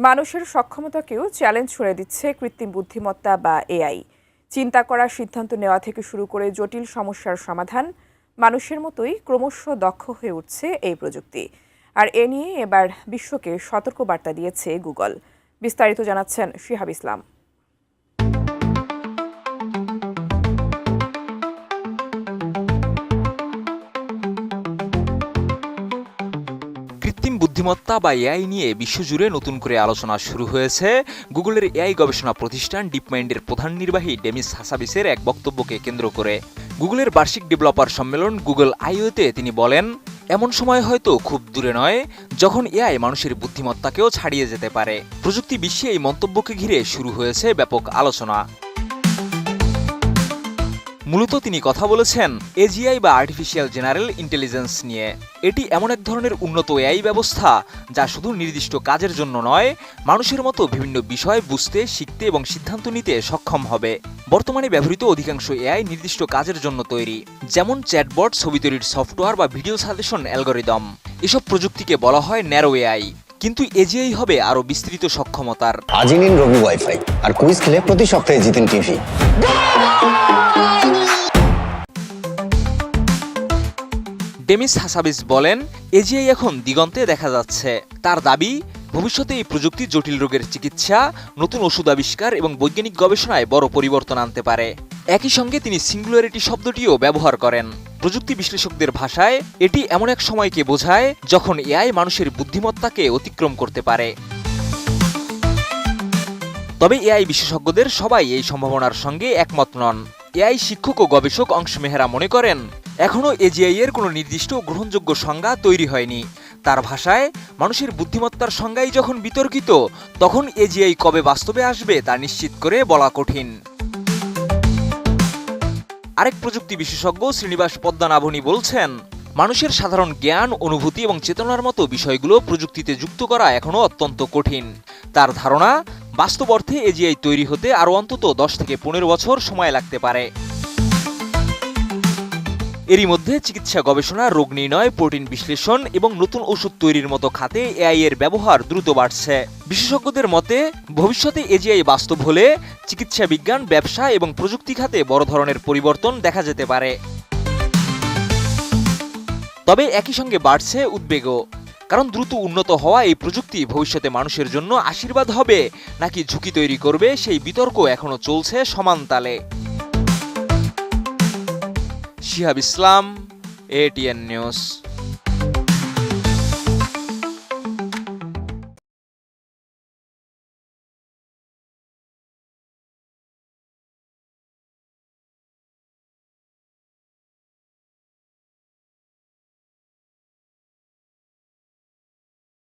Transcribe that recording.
মানুষের সক্ষমতাকেও চ্যালেঞ্জ ছুড়ে দিচ্ছে কৃত্রিম বুদ্ধিমত্তা বা এআই। চিন্তা করা, সিদ্ধান্ত নেওয়া থেকে শুরু করে জটিল সমস্যার সমাধান মানুষের মতোই ক্রমশ দক্ষ হয়ে উঠছে এই প্রযুক্তি। আর এ নিয়ে এবার বিশ্বকে সতর্কবার্তা দিয়েছে গুগল। বিস্তারিত জানাচ্ছেন শিহাব ইসলাম। কৃত্রিম বুদ্ধিমত্তা বা এআই নিয়ে বিশ্বজুড়ে নতুন করে আলোচনা শুরু হয়েছে গুগলের এআই গবেষণা প্রতিষ্ঠান ডিপমাইন্ডের প্রধান নির্বাহী ডেমিস হাসাবিসের এক বক্তব্যকে কেন্দ্র করে। গুগলের বার্ষিক ডেভেলপার সম্মেলন গুগল I/O-তে তিনি বলেন, এমন সময় হয়তো খুব দূরে নয় যখন এআই মানুষের বুদ্ধিমত্তাকেও ছাড়িয়ে যেতে পারে। প্রযুক্তি বিশ্বে এই মন্তব্যকে ঘিরে শুরু হয়েছে ব্যাপক আলোচনা। মূলত তিনি কথা বলেছেন এজিআই বা আর্টিফিশিয়াল জেনারেল ইন্টেলিজেন্স নিয়ে। এটি এমন এক ধরনের উন্নত এআই ব্যবস্থা যা শুধু নির্দিষ্ট কাজের জন্য নয়, মানুষের মতো বিভিন্ন বিষয় বুঝতে, শিখতে এবং সিদ্ধান্ত নিতে সক্ষম হবে। বর্তমানে ব্যবহৃত অধিকাংশ এআই নির্দিষ্ট কাজের জন্য তৈরি, যেমন চ্যাটবট, ছবি তৈরির সফটওয়্যার বা ভিডিও সাজেশন অ্যালগরিদম। এসব প্রযুক্তিকে বলা হয় ন্যারো এআই। কিন্তু এজিআই হবে আরও বিস্তৃত সক্ষমতার। আজই নিন রবি ওয়াইফাই আর কুইজ খেলে প্রতি সপ্তাহে জিতেন টিভি। ডেমিস হাসাবিস বলেন, এজিআই এখন দিগন্তে দেখা যাচ্ছে। তার দাবি, ভবিষ্যতে এই প্রযুক্তি জটিল রোগের চিকিৎসা, নতুন ওষুধ আবিষ্কার এবং বৈজ্ঞানিক গবেষণায় বড় পরিবর্তন আনতে পারে। একই সঙ্গে তিনি সিঙ্গুলারিটি শব্দটিও ব্যবহার করেন। প্রযুক্তি বিশ্লেষকদের ভাষায় এটি এমন এক সময়কে বোঝায় যখন এআই মানুষের বুদ্ধিমত্তাকে অতিক্রম করতে পারে। তবে এআই বিশেষজ্ঞদের সবাই এই সম্ভাবনার সঙ্গে একমত নন। এআই শিক্ষক ও গবেষক অংশ মেহরা মনে করেন, এখনও এজিআই এর কোনো নির্দিষ্ট গ্রহণযোগ্য সংজ্ঞা তৈরি হয়নি। তার ভাষায়, মানুষের বুদ্ধিমত্তার সংজ্ঞাই যখন বিতর্কিত, তখন এজিআই কবে বাস্তবে আসবে তা নিশ্চিত করে বলা কঠিন। আরেক প্রযুক্তি বিশেষজ্ঞ শ্রীনিবাস পদ্মনাভনী বলছেন, মানুষের সাধারণ জ্ঞান, অনুভূতি এবং চেতনার মতো বিষয়গুলো প্রযুক্তিতে যুক্ত করা এখনও অত্যন্ত কঠিন। তার ধারণা, বাস্তব অর্থে এজিআই তৈরি হতে আরও অন্তত 10 থেকে 15 বছর সময় লাগতে পারে। এরই মধ্যে চিকিৎসা গবেষণা, রোগ নির্ণয়, প্রোটিন বিশ্লেষণ এবং নতুন ওষুধ তৈরির মতো খাতে এআই এর ব্যবহার দ্রুত বাড়ছে। বিশেষজ্ঞদের মতে, ভবিষ্যতে এজিআই বাস্তব হলে চিকিৎসা বিজ্ঞান, ব্যবসা এবং প্রযুক্তি খাতে বড় ধরনের পরিবর্তন দেখা যেতে পারে। তবে একই সঙ্গে বাড়ছে উদ্বেগও, কারণ দ্রুত উন্নত হওয়া এই প্রযুক্তি ভবিষ্যতে মানুষের জন্য আশীর্বাদ হবে নাকি ঝুঁকি তৈরি করবে, সেই বিতর্ক এখনো চলছে সমান তালে। শিহাব ইসলাম, ATN নিউজ।